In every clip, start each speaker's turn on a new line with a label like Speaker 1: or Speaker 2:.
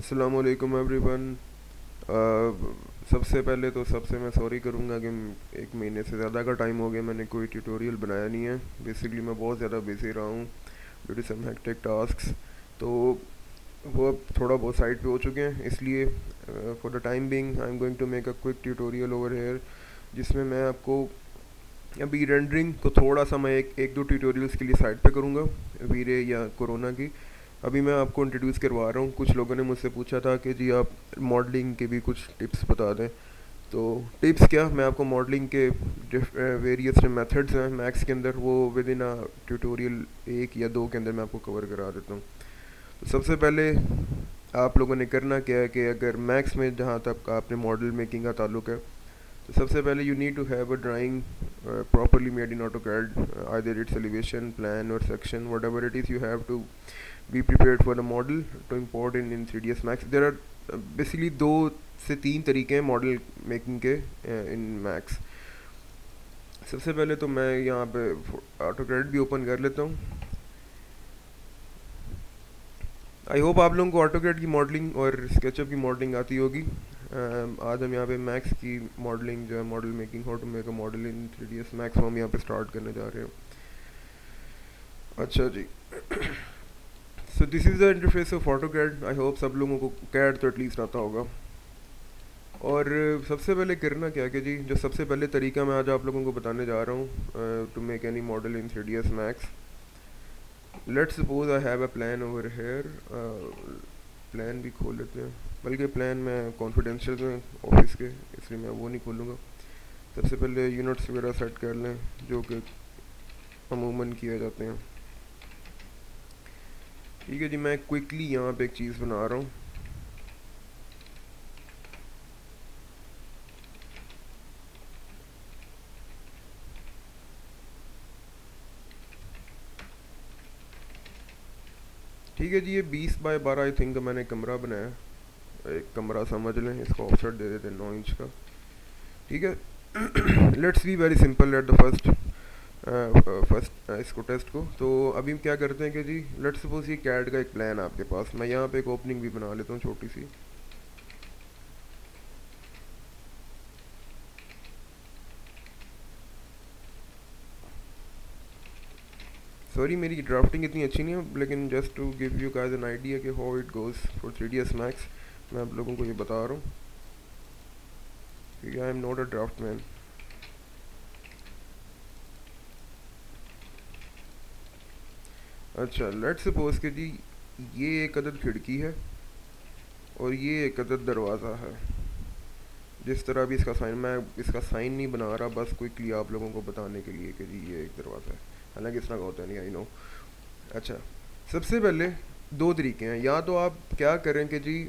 Speaker 1: अस्सलाम वालेकुम एवरीवन। सबसे पहले तो सबसे मैं सॉरी करूँगा कि एक महीने से ज़्यादा का टाइम हो गया मैंने कोई ट्यूटोरियल बनाया नहीं है। बेसिकली मैं बहुत ज़्यादा बिजी रहा हूँ due to some hectic tasks. तो वो अब थोड़ा बहुत साइड पे हो चुके हैं, इसलिए for the time being I am going to make a quick tutorial over here, जिसमें मैं आपको अभी रेंडरिंग को थोड़ा सा मैं एक दो ट्यूटोरियल्स के लिए साइड पे करूँगा वीरे या कोरोना की। अभी मैं आपको इंट्रोड्यूस करवा रहा हूँ। कुछ लोगों ने मुझसे पूछा था कि जी आप मॉडलिंग के भी कुछ टिप्स बता दें। तो टिप्स क्या, मैं आपको मॉडलिंग के वेरियस मेथड्स हैं मैक्स के अंदर, वो विद इन अ ट्यूटोरियल एक या दो के अंदर मैं आपको कवर करा देता हूँ। तो सबसे पहले आप लोगों ने करना क्या है कि अगर मैक्स में जहाँ तक आपने मॉडल मेकिंग का ताल्लुक है, तो सबसे पहले you need to have a drawing properly made in AutoCAD, either it's elevation, plan or section, whatever it is, you have to be prepared for the model to import in 3ds Max. There are basically दो से तीन तरीके हैं model making के इन max. सबसे पहले तो मैं यहाँ पे AutoCAD भी ओपन कर लेता हूँ। आई होप आप लोगों को AutoCAD की मॉडलिंग और SketchUp की मॉडलिंग आती होगी। आज हम यहाँ पे मैक्स की मॉडलिंग जो है, model making, how to make a model in 3ds max, हम यहाँ पे स्टार्ट करने जा रहे हैं। अच्छा जी। So this is the interface of AutoCAD। I hope सब लोगों को कैड तो एटलीस्ट आता होगा। और सबसे पहले करना क्या है कि जी, जो सबसे पहले तरीका मैं आज आप लोगों को बताने जा रहा हूँ to make any model in 3ds Max. Let's suppose I have a plan over here. Plan भी खोल लेते हैं, बल्कि प्लान मैं कॉन्फिडेंशियल में ऑफिस के, इसलिए मैं वो नहीं खोलूँगा। सबसे पहले यूनिट्स वगैरह सेट कर लें जो कि अमूमन किए जाते हैं। ठीक है जी, मैं क्विकली यहाँ पे एक चीज़ बना रहा हूँ। ठीक है जी, ये 20 बाय 12 आई थिंक मैंने कमरा बनाया। एक कमरा समझ लें, इसको ऑफसेट दे देते हैं 9 इंच का। ठीक है। Let's be very simple at the first इसको टेस्ट को। तो अभी हम क्या करते हैं कि जी, लेट्स सपोज ये कैड का एक प्लान है आपके पास। मैं यहाँ पे एक ओपनिंग भी बना लेता हूँ छोटी सी। सॉरी मेरी ड्राफ्टिंग इतनी अच्छी नहीं है, लेकिन just to give you guys an idea कि how it goes for 3ds max, मैं आप लोगों को ये बता रहा हूँ कि I am not a draftsman. अच्छा, लेट्स सपोज कि जी ये एक अदद खिड़की है और ये एक अदद दरवाज़ा है। जिस तरह भी इसका साइन, मैं इसका साइन नहीं बना रहा, बस क्विकली आप लोगों को बताने के लिए कि जी ये एक दरवाज़ा है, हालांकि इस तरह का होता नहीं, आई नो। अच्छा, सबसे पहले दो तरीके हैं। या तो आप क्या करें कि जी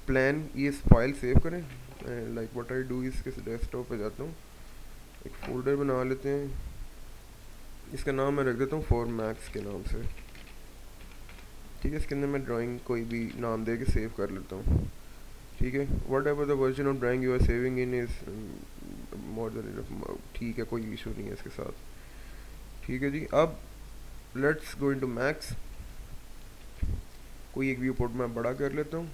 Speaker 1: प्लान ये फाइल सेव करें, लाइक व्हाट आई डू इसके डेस्कटॉप पे जाता हूँ, एक फोल्डर बना लेते हैं, इसका नाम मैं रख देता हूँ फॉर मैक्स के नाम से। ठीक है, इसके अंदर मैं ड्राइंग कोई भी नाम दे के सेव कर लेता हूँ। ठीक है, whatever the version of drawing you are saving in is more than enough. ठीक है, कोई इशू नहीं है इसके साथ। ठीक है जी, अब लेट्स गो इनटू मैक्स। कोई एक व्यू पोर्ट मैं बड़ा कर लेता हूँ।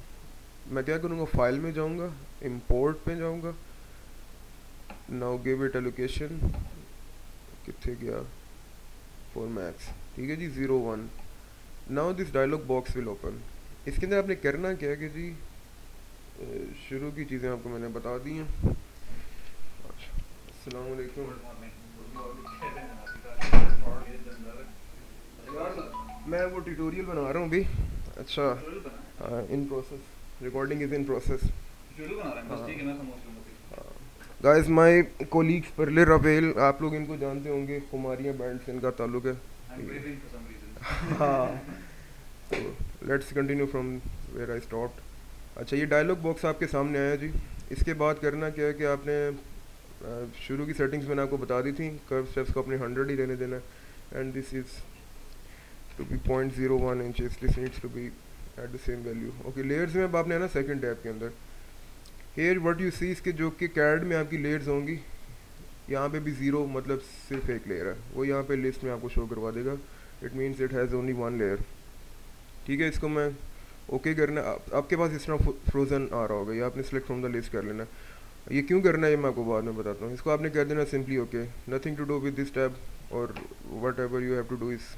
Speaker 1: मैं क्या करूँगा, फाइल में जाऊँगा, इंपोर्ट पे जाऊँगा, नाउ गिव इट एलोकेशन, कितने गया, फॉर मैक्स। ठीक है जी, 01। Now this dialogue box will open. इसके अंदर आपने करना क्या है कि जी, शुरू की चीज़ें आपको मैंने बता दी हैं। अच्छा, अस्सलाम वालेकुम। यार मैं वो ट्यूटोरियल बना रहा हूँ अभी। अच्छा, in process, recording is in process. Guys my colleagues परले रवेल, आप लोग इनको जानते होंगे, कुमारियाँ बैंड से इनका ताल्लुक है। हाँ, तो let's continue from where I stopped. अच्छा, ये डायलॉग बॉक्स आपके सामने आया जी। इसके बाद करना क्या है कि आपने शुरू की सेटिंग्स मैंने आपको बता दी थी, कर्व स्टेप्स को अपने 100 ही रहने देना है, and this is to be 0.01 inches, this needs to be at the same value. Okay, layers में अब आपने है ना सेकंड टैब के अंदर, हेयर व्हाट यू सी, इसके जो कि कैड में आपकी लेयर्स होंगी, यहाँ पे भी ज़ीरो मतलब सिर्फ एक लेयर है, वो यहाँ पे लिस्ट में आपको शो करवा देगा। It means it has only one layer. ठीक है, इसको मैं ओके करना है। आपके पास इस तरह फ्रोज़न आ रहा होगा, ये आपने सेलेक्ट फ्रॉम द लिस्ट कर लेना। ये क्यों करना है ये मैं आपको बाद में बताता हूँ। इसको आपने कर देना simply okay, nothing to do with this tab और whatever you have to do is,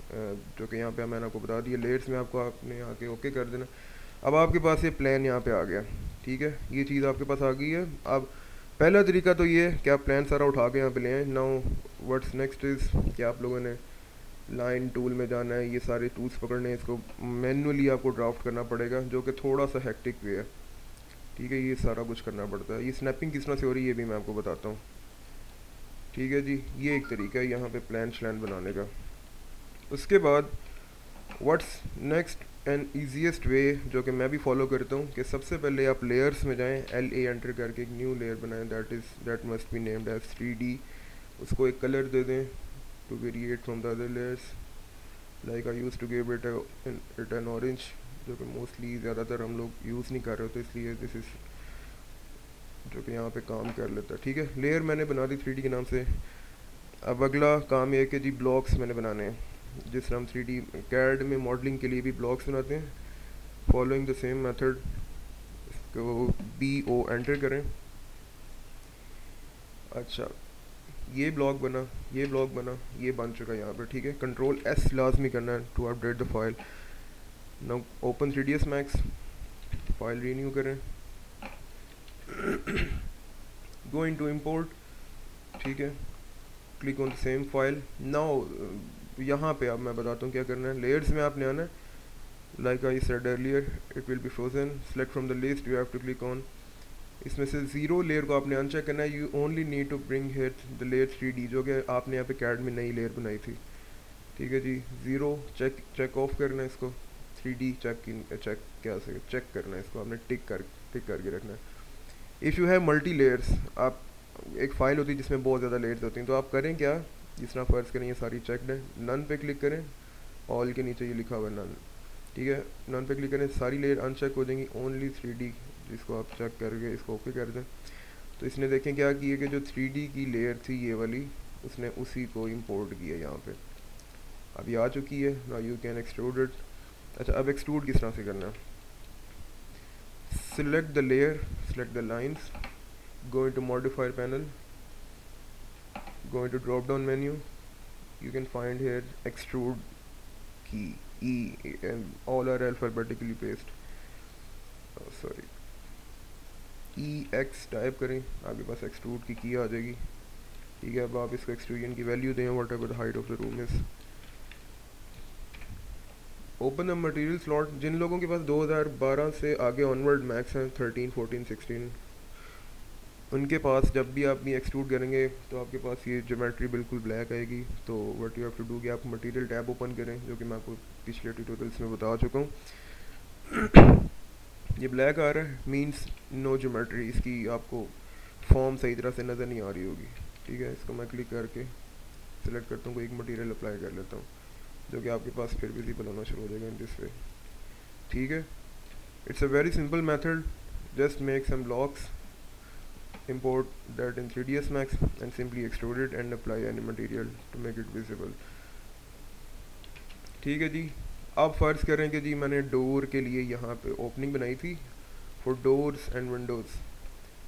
Speaker 1: जो कि यहाँ पे मैंने आपको बता दिया लेयर्स में, आपको आपने यहाँ के ओके कर देना। अब आपके पास ये प्लान यहाँ पे आ गया, ठीक है, ये चीज़ आपके पास आ गई है। अब पहला तरीका तो ये है कि आप प्लान सारा उठा के यहाँ पे ले आए। नाउ व्हाट्स नेक्स्ट इज़ कि आप लोगों ने लाइन टूल में जाना है, ये सारे टूल्स पकड़ने हैं, इसको मैनुअली आपको ड्राफ्ट करना पड़ेगा, जो कि थोड़ा सा हेक्टिक भी है, ठीक है। ये सारा कुछ करना पड़ता है। ये स्नैपिंग किस तरह से हो रही है ये भी मैं आपको बताता हूँ, ठीक है जी। ये एक तरीका है यहाँ पे प्लान श्लैन बनाने का। उसके बाद व्हाट्स नेक्स्ट एंड ईजीएस्ट वे, जो कि मैं भी फॉलो करता हूँ, कि सबसे पहले आप लेयर्स में जाएं, LA एंटर करके एक न्यू लेयर बनाएं, that must be named as 3D। उसको एक कलर दे दें to variate from the other layers, like I use to give it an orange, जो कि मोस्टली ज़्यादातर हम लोग यूज़ नहीं कर रहे होते, इसलिए दिस इज़ जो कि यहाँ पे काम कर लेता है, ठीक है। लेयर मैंने बना दी 3D के नाम से। अब अगला काम ये है कि जी ब्लॉक्स मैंने बनाने हैं, जिस तरह हम 3D कैड में मॉडलिंग के लिए भी ब्लॉक्स बनाते हैं, फॉलोइंग द सेम मेथड। इसको BO एंटर करें। अच्छा, ये ब्लॉक बना, ये ब्लॉक बना, ये बन चुका है यहाँ पर, ठीक है। Ctrl+S लाजमी करना है to update the file. Now open 3ds Max, file renew करें, गो इन टू इम्पोर्ट, ठीक है, click on the same file. Now यहाँ पे अब मैं बताता हूँ क्या करना है। लेयर्स में आपने आना है, like I said earlier it will be frozen, select from the list, you have to click on, इसमें से 0 लेयर को आपने अनचेक करना है। You only need to bring here the layer 3D, जो कि आपने यहाँ पे कैड में नई लेयर बनाई थी, ठीक है जी। 0 चेक ऑफ करना है इसको, 3D चेक क्या से चेक करना है इसको, आपने टिक करके रखना है। If you have multi layers, आप एक फ़ाइल होती है जिसमें बहुत ज़्यादा लेयर्स होती हैं, तो आप करें क्या, जिस तरह फ़र्ज़ करें ये सारी चेकड है, नन पे क्लिक करें, ऑल के नीचे ये लिखा हुआ है नन, ठीक है, नन पे क्लिक करें, सारी लेयर अनचेक हो जाएंगी, ओनली 3D जिसको आप चेक करके इसको ओके कर दें। तो इसने देखें क्या किया कि जो 3D की लेयर थी ये वाली, उसने उसी को इम्पोर्ट किया यहाँ पे, अब ये आ चुकी है। Now you can extrude it. अच्छा, अब एक्सट्रूड किस तरह से करना है, select the layer, select the lines, go into modifier panel, go into drop down menu, you can find here extrude key E, and all are alphabetically placed, sorry, EX type करें, आपके पास extrude की आ जाएगी, ठीक है। अब आप इसको extrusion की वैल्यू दें, whatever the height of the room is. Open the material slot, जिन लोगों के पास 2012 से आगे ऑनवर्ड मैक्स हैं, 13, 14, 16, उनके पास जब भी आप भी एक्सट्रूड करेंगे तो आपके पास ये ज्योमेट्री बिल्कुल ब्लैक आएगी। तो what you have to do कि आप मटेरियल टैब ओपन करें, जो कि मैं आपको पिछले ट्यूटोरियल्स में बता चुका हूँ। ये ब्लैक आ रहा है मींस नो ज्योमेट्री, इसकी आपको फॉर्म सही तरह से नज़र नहीं आ रही होगी, ठीक है। इसको मैं क्लिक करके सिलेक्ट करता हूँ, कोई एक मटेरियल अप्लाई कर लेता हूँ, जो कि आपके पास फिर विजिबल होना शुरू हो जाएगा इन दिस वे, ठीक है। It's a very simple method, just make some blocks, import that in 3ds Max and simply extrude it and apply any material to make it visible, ठीक है जी। अब फ़र्ज़ करें कि जी मैंने डोर के लिए यहाँ पे ओपनिंग बनाई थी फॉर डोर्स एंड विंडोज़।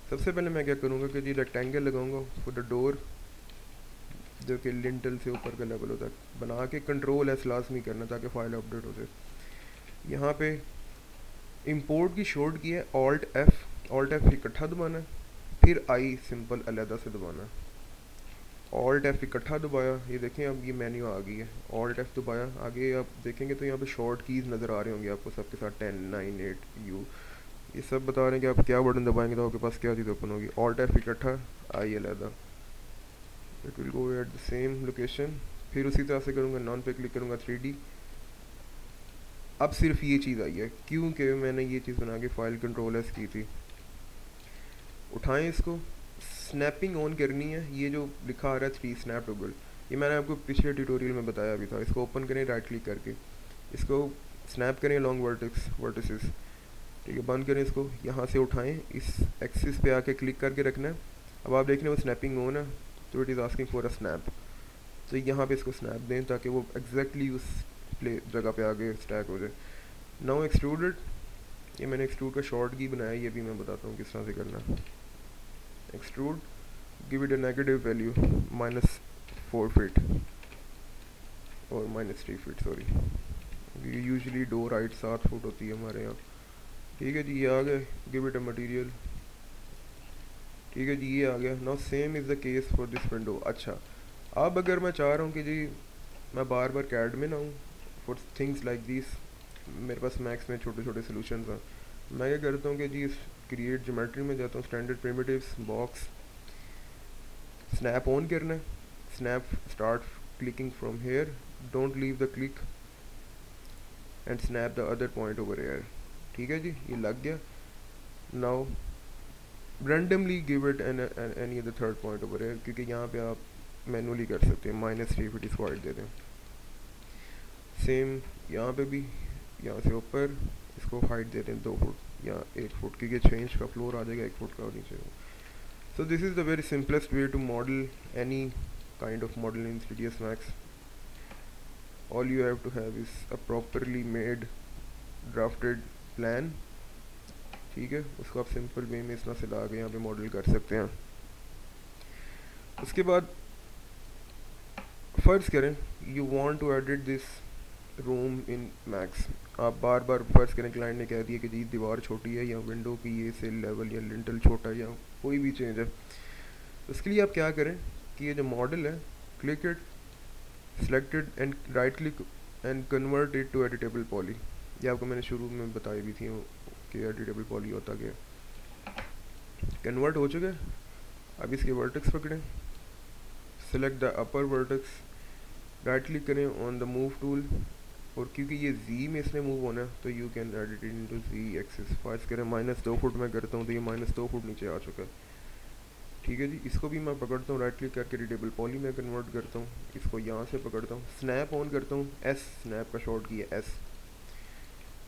Speaker 1: सबसे पहले मैं क्या करूँगा कि जी रेक्टेंगल लगाऊंगा फॉर द डोर, जो कि लिंटल से ऊपर का लेवल होता है, बना के Ctrl+S लाजमी करना ताकि फाइल अपडेट हो जाए। यहाँ पे इंपोर्ट की शॉर्ट की है Alt F इकट्ठा दबाना है, फिर आई सिंपल अलहदा से दबाना है। Alt F इकट्ठा दबाया, ये देखें अब ये मेन्यू आ गई है, Alt F दबाया, आगे आप देखेंगे तो यहाँ पे शॉर्ट कीज़ नज़र आ रहे होंगे आपको सबके साथ, 10, 9, 8 U, ये सब बता रहे हैं कि आप क्या बटन दबाएंगे तो आपके पास क्या चीज़ ओपन होगी। Alt F इकट्ठा, आई अलहदा, it will go at the same location. फिर उसी तरह से करूँगा, नॉन पे क्लिक करूँगा, 3D। अब सिर्फ ये चीज़ आई है क्योंकि मैंने ये चीज़ बना के फाइल Ctrl+S की थी। उठाएं इसको, स्नैपिंग ऑन करनी है, ये जो लिखा आ रहा है 3 स्नैप टॉगल, ये मैंने आपको पिछले ट्यूटोरियल में बताया भी था। इसको ओपन करें राइट क्लिक करके, इसको स्नैप करें लॉन्ग वर्टिसेस, ठीक है, बंद करें इसको, यहाँ से उठाएं, इस एक्सिस पे आके क्लिक करके रखना है। अब आप देख रहे हो स्नैपिंग ऑन है, तो it is asking for a snap, तो यहाँ पे इसको स्नैप दें ताकि वो एग्जैक्टली उस जगह पे आगे स्टैक हो जाए। नाउ एक्सट्रूडेड, ये मैंने एक्सट्रूड का शॉर्ट की बनाया, ये भी मैं बताता हूँ किस तरह से करना है। Extrude, give it a negative value -4 feet और -3 feet, sorry, usually door height 7 foot होती है हमारे यहाँ। ठीक है जी, ये आ गए। Give it a material. ठीक है जी, ये आ गया। Now same is the case for this window. अच्छा, अब अगर मैं चाह रहा हूँ कि जी मैं बार बार कैड में ना हूँ फॉर थिंग्स लाइक दिस, मेरे पास मैक्स में छोटे छोटे सोल्यूशन हैं, मैं क्या करता हूँ कि जी क्रिएट ज्योमेट्री में जाता हूँ, standard primitives, box, snap on करना है, snap start clicking from here, don't leave the click and snap the other point over here. ठीक है जी, ये लग गया। Now randomly give it any other third point over here, क्योंकि यहाँ पे आप मैनुअली कर सकते हैं, -3 फीट इसको हाइट दे दें। सेम यहाँ पे भी, यहाँ से ऊपर इसको हाइट दे दें 2 फुट या 1 फुट, क्योंकि चेंज का फ्लोर आ जाएगा 1 फुट का नीचे। So this is the very simplest way to model any kind of model in 3ds Max. All you have to have is a properly made drafted plan। ठीक है, उसको आप simple way में इस तरह से ला के यहाँ पे मॉडल कर सकते हैं। उसके बाद फ़र्ज़ करें you want to edit this room in Max. आप बार बार फ़र्ज़ करें क्लाइंट ने कह दिया कि जी दीवार छोटी है या विंडो की ये से लेवल या लिंटल छोटा है या कोई भी चेंज है, उसके लिए आप क्या करें कि ये जो मॉडल है, click it, selected and right click and convert it to editable poly. ये आपको मैंने शुरू में बताई भी थी कि एडिटेबल पॉली होता क्या। कन्वर्ट हो चुका है। अब इसके वर्टेक्स पकड़ें, select the upper vertex, right click करें ऑन द मूव टूल, और क्योंकि ये z में इसने मूव होना है तो you can edit it into z axis. First करें -2 फुट में करता हूँ तो ये -2 फुट नीचे आ चुका है। ठीक है जी, इसको भी मैं पकड़ता हूँ, राइट क्लिक करके एडिटेबल पॉली में कन्वर्ट करता हूँ, इसको यहाँ से पकड़ता हूँ, स्नैप ऑन करता हूँ, S स्नैप का शॉर्ट की है S।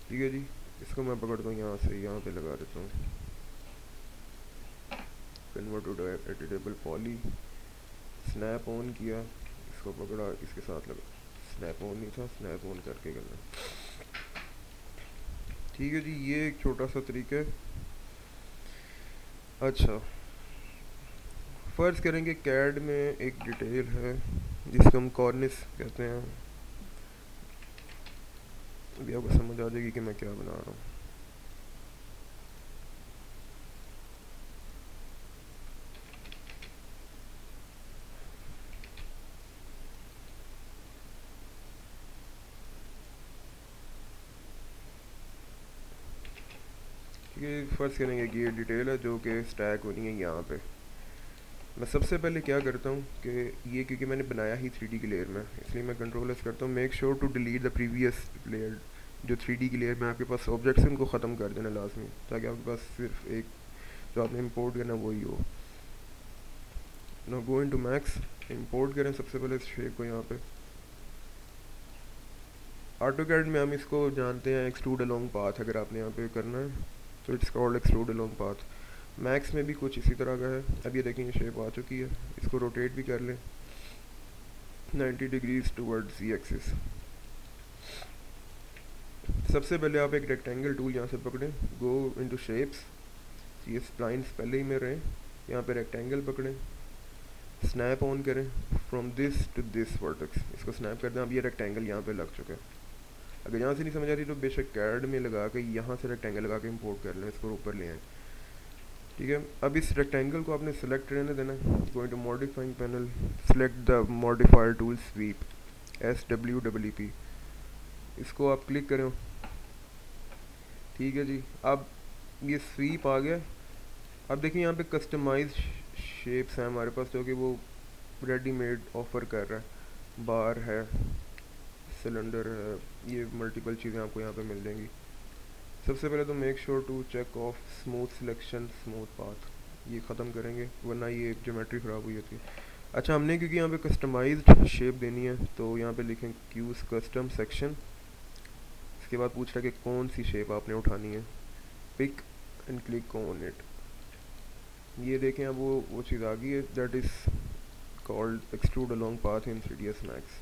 Speaker 1: ठीक है जी, इसको मैं पकड़ता हूँ यहाँ से, यहाँ पे लगा देता हूँ, convert to editable poly, snap on किया, इसको पकड़ा, इसके साथ लगा, स्नैप ऑन नहीं था, स्नैप ऑन करके करना। ठीक है जी, ये एक छोटा सा तरीका है। अच्छा, फ़र्ज़ करेंगे कैड में एक डिटेल है जिसको हम कॉर्निस कहते हैं। अभी आपको समझ आ जाएगी कि मैं क्या बना रहा हूँ। ठीक है, फ़र्ज़ करेंगे कि ये डिटेल है जो कि स्टैक होनी है यहाँ पे। मैं सबसे पहले क्या करता हूँ कि ये, क्योंकि मैंने बनाया ही 3D की लेयर में, इसलिए मैं कंट्रोल एस करता हूँ, make sure to delete the previous layer. जो 3D की लेयर में आपके पास ऑब्जेक्ट्स हैं उनको ख़त्म कर देना लाजमी, ताकि आपके पास सिर्फ एक जो आपने इंपोर्ट करना वही हो। Now go into max, import करें सबसे पहले इस शेप को यहाँ पे। ऑटोकैड में हम इसको जानते हैं एक्सट्रूड अलोंग पाथ, अगर आपने यहाँ पे करना है तो it's called extrude along path. Max में भी कुछ इसी तरह का है। अब ये देखें, ये शेप आ चुकी है, इसको रोटेट भी कर लें 90 डिग्रीज टूवर्ड्स Z एक्सिस। सबसे पहले आप एक रेक्टेंगल टूल यहाँ से पकड़ें, गो इनटू शेप्स, ये स्प्लाइंस पहले ही में रहे, यहाँ पे रेक्टेंगल पकड़ें, स्नैप ऑन करें from this to this vertex, इसको स्नैप कर दें। अब ये रेक्टेंगल यहाँ पे लग चुका है। अगर यहाँ से नहीं समझ आ रही तो बेशक कैड में लगा के यहाँ से रेक्टेंगल लगा के इंपोर्ट कर लें, इसको ऊपर ले आए। ठीक है, अब इस रेक्टेंगल को आपने सेलेक्ट रहने देना है। Going to modifying panel, select the modifier tool sweep, SWEEP, इसको आप क्लिक करें। ठीक है जी, अब ये स्वीप आ गया। अब देखिए यहाँ पे कस्टमाइज शेप्स हैं हमारे पास, जो कि वो रेडीमेड ऑफर कर रहा है। बार है, सिलेंडर है, ये मल्टीपल चीज़ें आपको यहाँ पे मिल जाएंगी। सबसे पहले तो make sure to check off smooth selection, smooth path, ये ख़त्म करेंगे वरना ये ज्योमेट्री ख़राब हुई होती है। अच्छा, हमने क्योंकि यहाँ पे कस्टमाइज्ड शेप देनी है तो यहाँ पे लिखें क्यूज कस्टम सेक्शन। इसके बाद पूछ रहा है कि कौन सी शेप आपने उठानी है, pick and click on it. ये देखें, अब वो चीज़ आ गई है, that is called extrude along path in 3ds Max।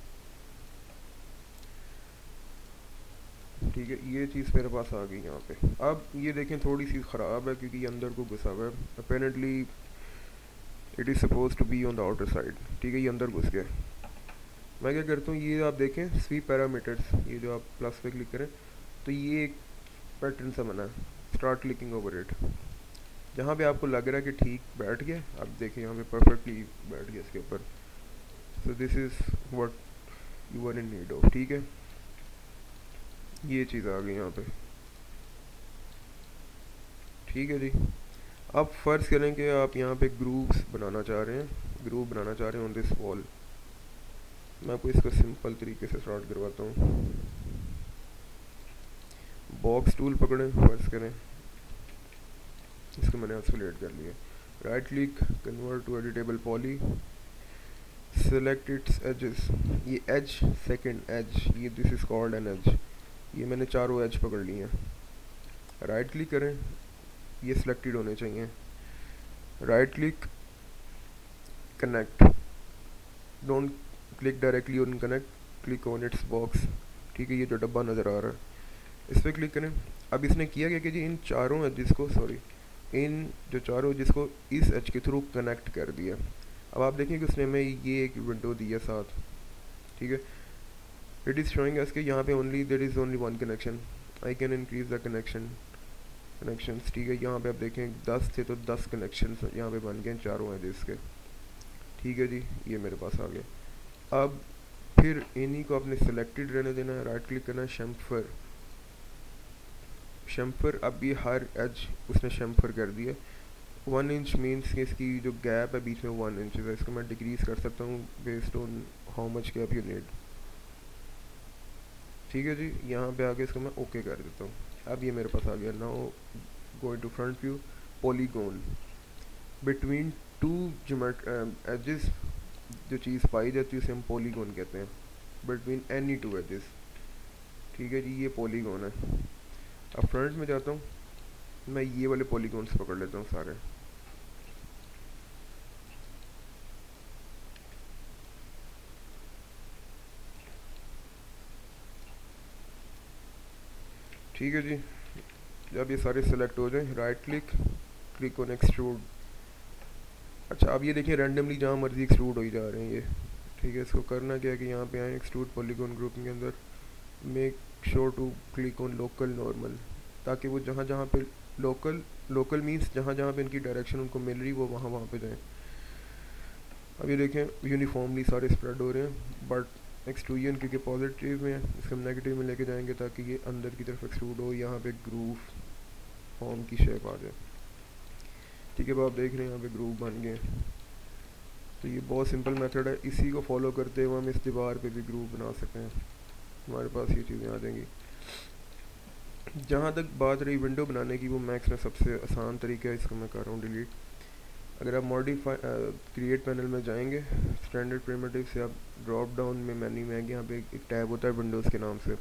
Speaker 1: ठीक है, ये चीज़ मेरे पास आ गई यहाँ पे। अब ये देखें थोड़ी सी ख़राब है क्योंकि ये अंदर को घुसा हुआ है। Apparently it is suppose to be on the outer side. ठीक है, ये अंदर घुस गया। मैं क्या करता हूँ, ये आप देखें स्वीप पैरामीटर्स, ये जो आप प्लस पे क्लिक करें तो ये एक पैटर्न सा बना है, स्टार्ट क्लिकिंग ओवर इट। जहाँ पे आपको लग रहा है कि ठीक बैठ गया, आप देखें यहाँ पे परफेक्टली बैठ गया इसके ऊपर। So this is what you are in need of. ठीक है, ये चीज़ आ गई यहाँ पे। ठीक है जी। अब फ़र्ज़ करें कि आप यहाँ पे ग्रूव्स बनाना चाह रहे हैं, ग्रूव बनाना चाह रहे हैं ऑन दिस वॉल। मैं आपको इसको सिंपल तरीके से स्टार्ट करवाता हूँ। बॉक्स टूल पकड़ें, फ़र्ज़ करें इसको मैंने आइसोलेट कर लिया। Right click, convert to editable poly, select its edges. ये एज, सेकंड एज, ये this is called an edge. ये मैंने चारों एज पकड़ लिए हैं। राइट क्लिक करें, ये सिलेक्टेड होने चाहिए। Right click, connect, don't click directly on connect, click on it's box. ठीक है, ये जो डब्बा नज़र आ रहा है इस पर क्लिक करें। अब इसने किया क्या कि जी इन चारों एजेस को, सॉरी, इन जो चारों जिसको इस एज के थ्रू कनेक्ट कर दिया। अब आप देखें कि उसने हमें ये एक विंडो दी है साथ। ठीक है, इट इज़ शोइंग अस कि यहाँ पे only there is only one connection, I can increase the connections. ठीक है, यहाँ पे आप देखें 10 थे तो 10 कनेक्शंस यहाँ पे बन गए चारों एजेस के। ठीक है जी, ये मेरे पास आ गया। अब फिर इन्हीं को आपने सेलेक्टेड रहने देना है, राइट क्लिक करना है, शैम्फर। शैम्फर, अब ये हर एज उसने शैम्फर कर दिया। 1 इंच मीन्स कि इसकी जो गैप है बीच में 1 इंच है। इसको मैं डिक्रीज कर सकता हूँ based on how much gap you need. ठीक है जी, यहाँ पे आके इसको मैं ओके कर देता हूँ। अब ये मेरे पास आ गया। Now going to front view, polygon between two edges, जो चीज़ पाई जाती है उसे हम पॉलीगॉन कहते हैं, बिटवीन एनी टू एजेस। ठीक है जी, ये पॉलीगॉन है। अब फ्रंट में जाता हूँ, मैं ये वाले पॉलीगॉन्स पकड़ लेता हूँ सारे। ठीक है जी, जब ये सारे सेलेक्ट हो जाए, right click, click on extrude. अच्छा, अब ये देखिए रैंडमली जहाँ मर्जी एक्सट्रूड हो ही जा रहे हैं ये। ठीक है, इसको करना क्या है कि यहाँ पे आए एक्सट्रूड पॉलीगॉन ग्रुपिंग के अंदर, make sure to click on local normal, ताकि वो जहाँ जहाँ पे लोकल, लोकल मीन्स जहाँ जहाँ पे इनकी डायरेक्शन उनको मिल रही वो वहाँ वहाँ पे जाएँ। अब ये देखें यूनिफॉर्मली सारे स्प्रेड हो रहे हैं, बट एक्सट्रूजन क्योंकि पॉजिटिव में है इसको हम नेगेटिव में लेके जाएंगे ताकि ये अंदर की तरफ एक्सट्रूड हो, यहाँ पे ग्रूव फॉर्म की शेप आ जाए। ठीक है, अब आप देख रहे हैं यहाँ पे ग्रूव बन गए। तो ये बहुत सिंपल मेथड है, इसी को फॉलो करते हुए हम इस दीवार पे भी ग्रूव बना सकते हैं। हमारे पास ये चीज़ें आ जाएंगी। जहाँ तक बात रही विंडो बनाने की, वो मैक्स में सबसे आसान तरीका है, इसको मैं कर रहा हूँ डिलीट। अगर आप मॉडिफाई क्रिएट पैनल में जाएंगे, स्टैंडर्ड प्रिमिटिव से आप ड्रॉप डाउन में मेन्यू में आएंगे, यहाँ पे एक टैब होता है विंडोज़ के नाम से,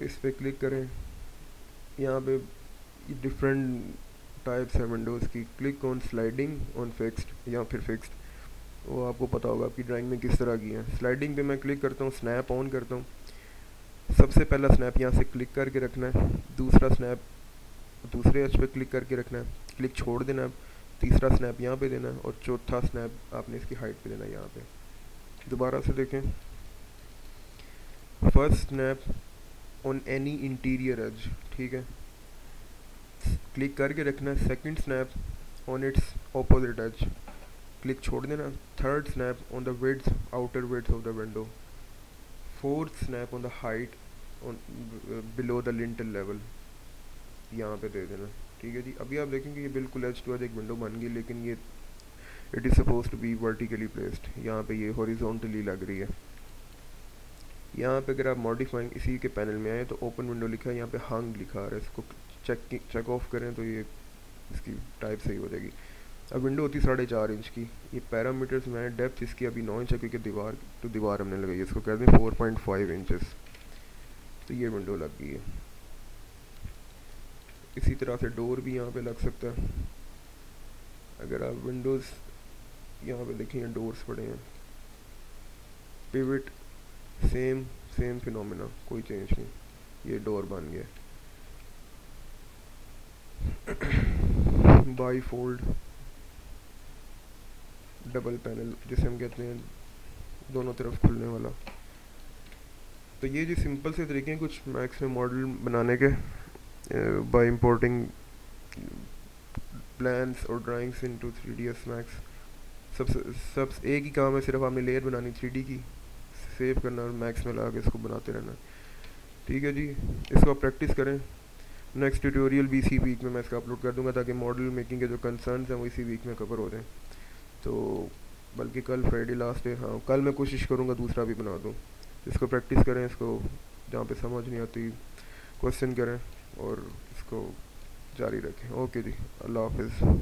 Speaker 1: इस पर क्लिक करें। यहाँ पे डिफरेंट टाइप्स है विंडोज़ की, click on sliding on fixed या फिर फिक्स्ड, वो आपको पता होगा आपकी ड्राइंग में किस तरह की है। स्लाइडिंग पे मैं क्लिक करता हूँ, स्नैप ऑन करता हूँ। सबसे पहला स्नैप यहाँ से क्लिक करके रखना है, दूसरा स्नैप दूसरे एज पे क्लिक करके रखना है, क्लिक छोड़ देना है, तीसरा स्नैप यहाँ पे देना है और चौथा स्नैप आपने इसकी हाइट पे देना है यहाँ पे। दोबारा से देखें, first snap on any interior edge, ठीक है, क्लिक करके रखना है। Second snap on its opposite edge, click छोड़ देना। Third snap on the width, outer width of the window. Fourth snap on the height on below the lintel level, यहाँ पे दे देना। ठीक है जी, अभी आप देखेंगे ये बिल्कुल एज टू एज एक विंडो बन गई, लेकिन ये it is suppose to be vertically placed, यहाँ पे ये हॉरिजॉन्टली लग रही है। यहाँ पे अगर आप मॉडिफाइंग इसी के पैनल में आए तो ओपन विंडो लिखा है, यहाँ पे हंग लिखा है, इसको चेक ऑफ करें तो ये इसकी टाइप सही हो जाएगी। अब विंडो होती 4.5 इंच की, ये पैरामीटर्स में डेप्थ इसकी अभी 9 इंच है क्योंकि दीवार तो दीवार हमने लगाई है, इसको कहते हैं 4.5 इंचेस। तो ये विंडो लग गई है। इसी तरह से डोर भी यहाँ पे लग सकता है। अगर आप विंडोज़ यहाँ पे देखें, डोर्स पड़े हैं, पिवट सेम सेम फिनोमेना, कोई चेंज नहीं। ये डोर बन गया। बाई फोल्ड डबल पैनल जिसे हम कहते हैं, दोनों तरफ खुलने वाला। तो ये जो सिंपल से तरीके हैं कुछ मैक्स में मॉडल बनाने के, बाय इंपोर्टिंग प्लान्स और ड्राइंग्स इनटू 3ds मैक्स। सब एक ही काम है, सिर्फ आपने लेयर बनानी 3D की, सेव करना और मैक्स में ला के इसको बनाते रहना। ठीक है जी, इसको आप प्रैक्टिस करें। नेक्स्ट ट्यूटोरियल भी इसी वीक में मैं इसका अपलोड कर दूंगा, ताकि मॉडल मेकिंग के जो कंसर्न्स हैं वो इसी वीक में कवर हो जाएं। तो बल्कि कल फ्राइडे लास्ट है, हाँ कल मैं कोशिश करूँगा दूसरा भी बना दूँ। इसको प्रैक्टिस करें, इसको जहाँ पे समझ नहीं आती क्वेश्चन करें और इसको जारी रखें। ओके जी, अल्लाह हाफिज़।